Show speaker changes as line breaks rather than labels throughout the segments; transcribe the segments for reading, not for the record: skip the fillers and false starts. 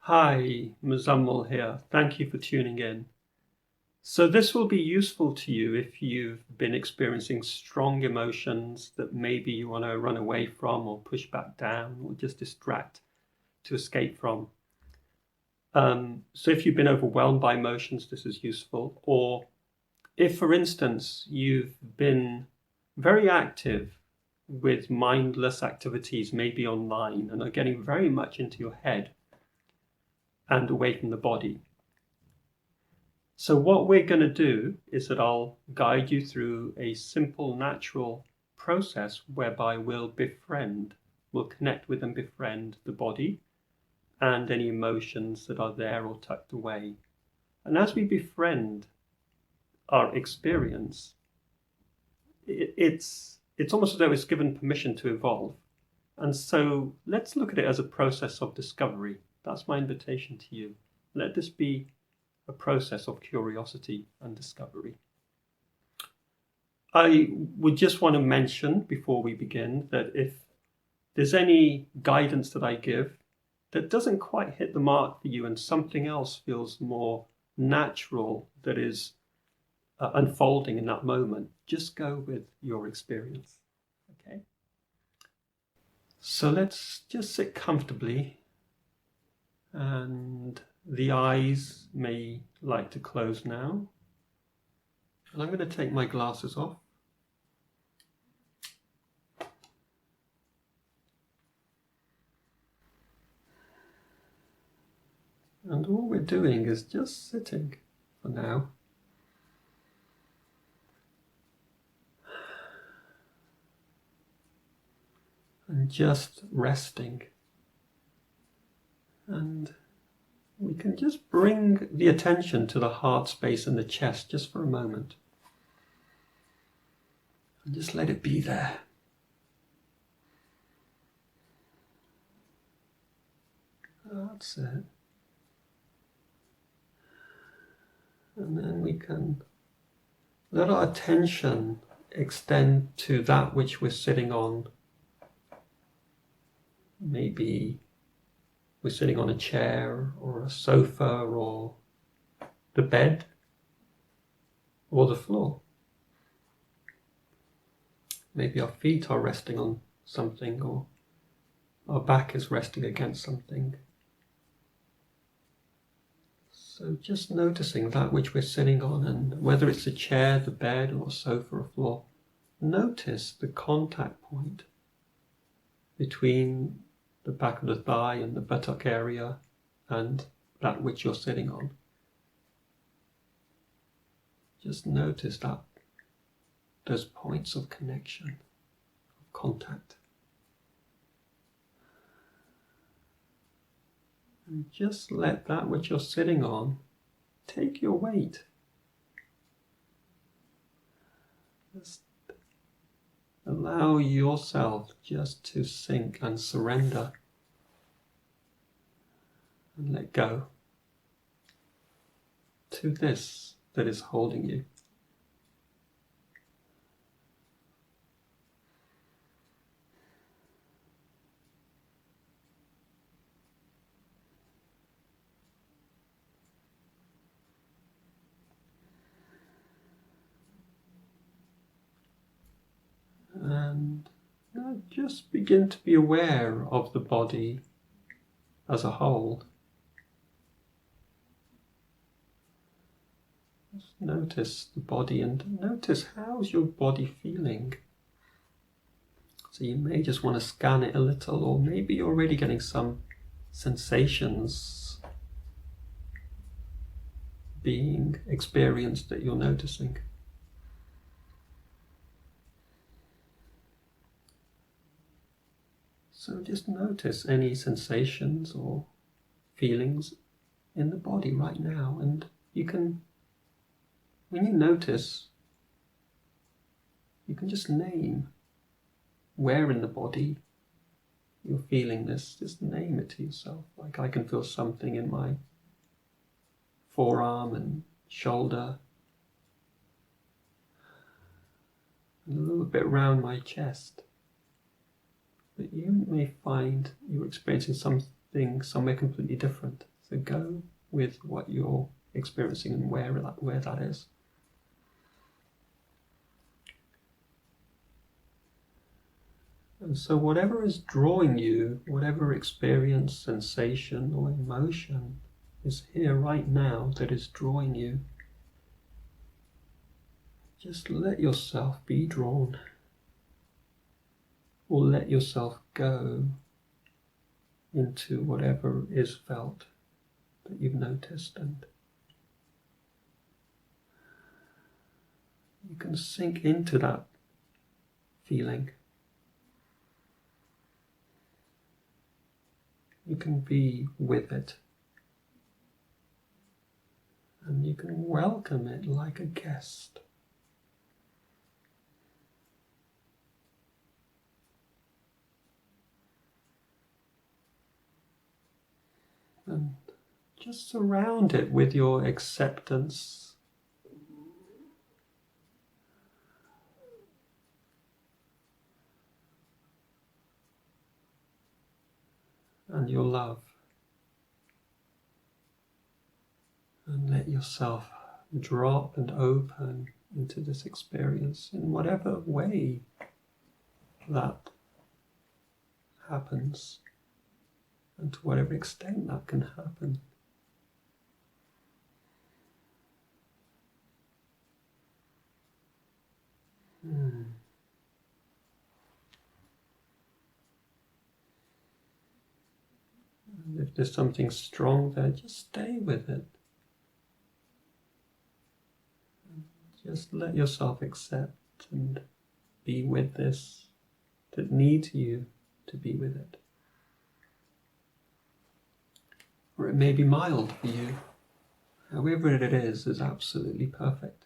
Hi, Muzammil here. Thank you for tuning in. So this will be useful to you if you've been experiencing strong emotions that maybe you want to run away from or push back down or just distract to escape from. So if you've been overwhelmed by emotions, this is useful. Or if, for instance, you've been very active with mindless activities, maybe online, and are getting very much into your head and away from the body. So what we're going to do is that I'll guide you through a simple, natural process whereby we'll connect with and befriend the body and any emotions that are there or tucked away. And as we befriend our experience, it's almost as though it's given permission to evolve. And so let's look at it as a process of discovery. That's my invitation to you. Let this be a process of curiosity and discovery. I would just want to mention before we begin that if there's any guidance that I give that doesn't quite hit the mark for you and something else feels more natural that is unfolding in that moment, just go with your experience. Okay? So let's just sit comfortably, and the eyes may like to close now. And I'm going to take my glasses off. And all we're doing is just sitting for now. And just resting. And we can just bring the attention to the heart space and the chest just for a moment. And just let it be there. That's it. And then we can let our attention extend to that which we're sitting on. Maybe we're sitting on a chair or a sofa or the bed or the floor. Maybe our feet are resting on something or our back is resting against something. So just noticing that which we're sitting on, and whether it's a chair, the bed, or a sofa or floor, notice the contact point between the back of the thigh and the buttock area and that which you're sitting on. Just notice that, those points of connection, of contact. And just let that which you're sitting on take your weight. Just allow yourself just to sink and surrender and let go to this that is holding you. And just begin to be aware of the body as a whole. Just notice the body and notice how's your body feeling. So you may just want to scan it a little, or maybe you're already getting some sensations being experienced that you're noticing. So just notice any sensations or feelings in the body right now, and you can, when you notice, you can just name where in the body you're feeling this. Just name it to yourself. Like, I can feel something in my forearm and shoulder, and a little bit around my chest. But you may find you're experiencing something somewhere completely different. So go with what you're experiencing and where that is. And so whatever is drawing you, whatever experience, sensation or emotion is here right now that is drawing you, just let yourself be drawn, or let yourself go into whatever is felt that you've noticed, and you can sink into that feeling. You can be with it, and you can welcome it like a guest. And just surround it with your acceptance and your love. And let yourself drop and open into this experience in whatever way that happens, and to whatever extent that can happen. And if there's something strong there, just stay with it. Just let yourself accept and be with this that needs you to be with it. Or it may be mild for you. However it is absolutely perfect.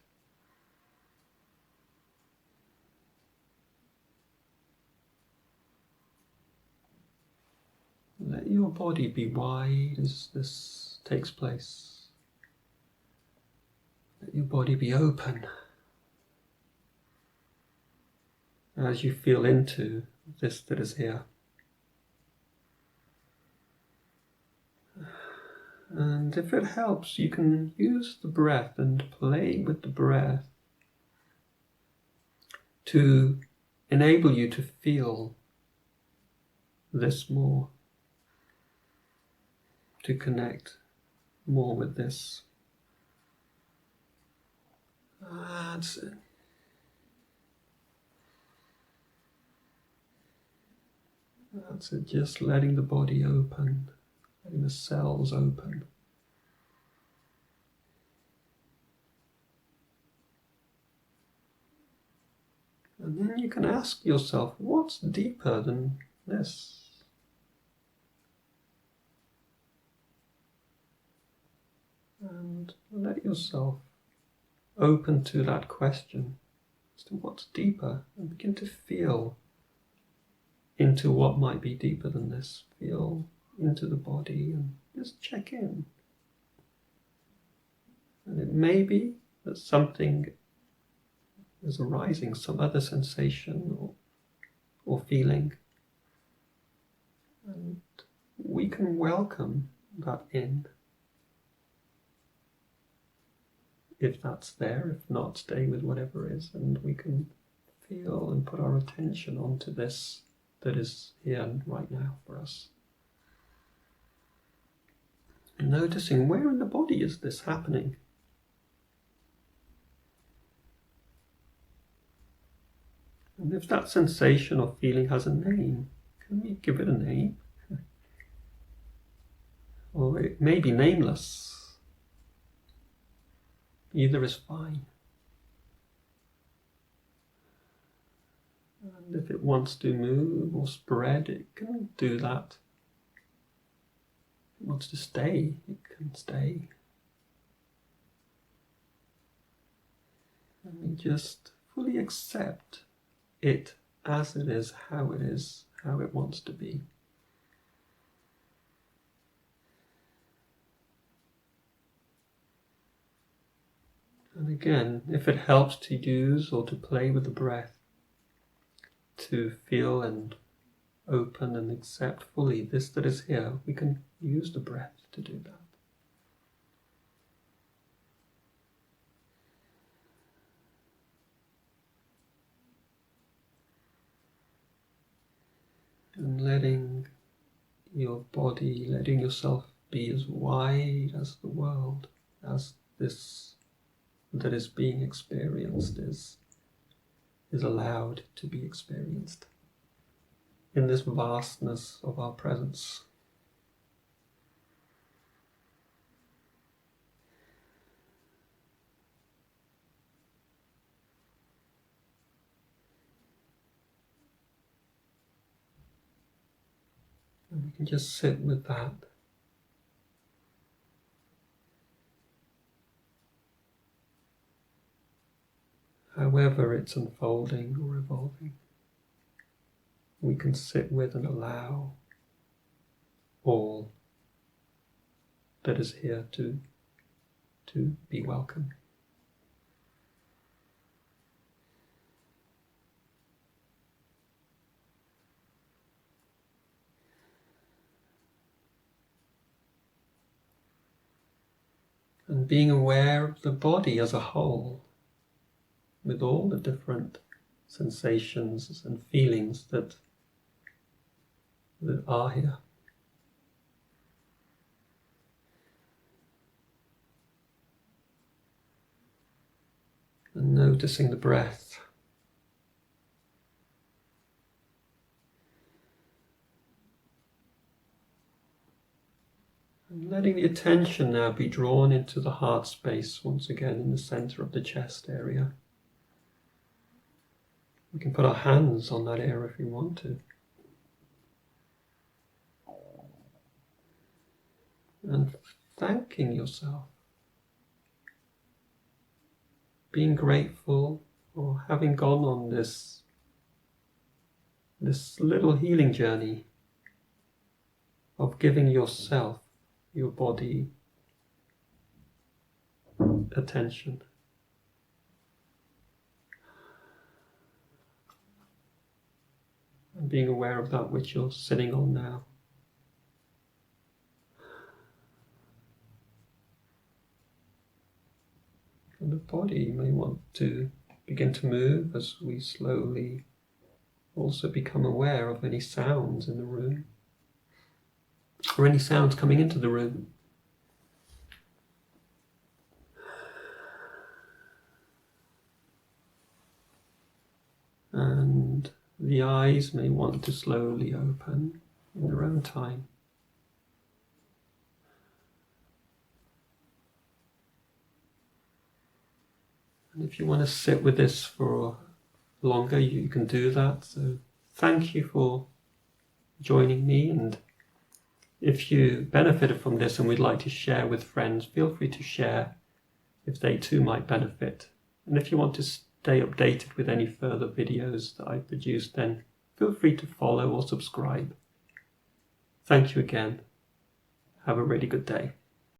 Let your body be wide as this takes place. Let your body be open as you feel into this that is here. And if it helps, you can use the breath and play with the breath to enable you to feel this more, to connect more with this. That's it. That's it, just letting the body open, letting the cells open. And then you can ask yourself, what's deeper than this? And let yourself open to that question as to what's deeper, and begin to feel into what might be deeper than this. Feel into the body and just check in. And it may be that something is arising, some other sensation or feeling. And we can welcome that in. If that's there, if not, stay with whatever is, and we can feel and put our attention onto this that is here right now for us. And noticing where in the body is this happening. And if that sensation or feeling has a name, can we give it a name? Or it may be nameless. Either is fine. And if it wants to move or spread, it can do that. If it wants to stay, it can stay. And we just fully accept it as it is, how it wants to be. And again, if it helps to use or to play with the breath, to feel and open and accept fully this that is here, we can use the breath to do that. And letting your body, letting yourself be as wide as the world, as this that is being experienced is allowed to be experienced in this vastness of our presence. And we can just sit with that. However it's unfolding or evolving, we can sit with and allow all that is here to be welcome. And being aware of the body as a whole, with all the different sensations and feelings that are here. And noticing the breath. And letting the attention now be drawn into the heart space once again in the center of the chest area. We can put our hands on that area if we want to. And thanking yourself. Being grateful for having gone on this little healing journey of giving yourself, your body, attention. And being aware of that which you're sitting on now. And the body may want to begin to move as we slowly also become aware of any sounds in the room, or any sounds coming into the room. And the eyes may want to slowly open in their own time. And if you want to sit with this for longer, you can do that. So thank you for joining me, and if you benefited from this and would like to share with friends, feel free to share if they too might benefit. And if you want to stay updated with any further videos that I produce, then feel free to follow or subscribe. Thank you again. Have a really good day.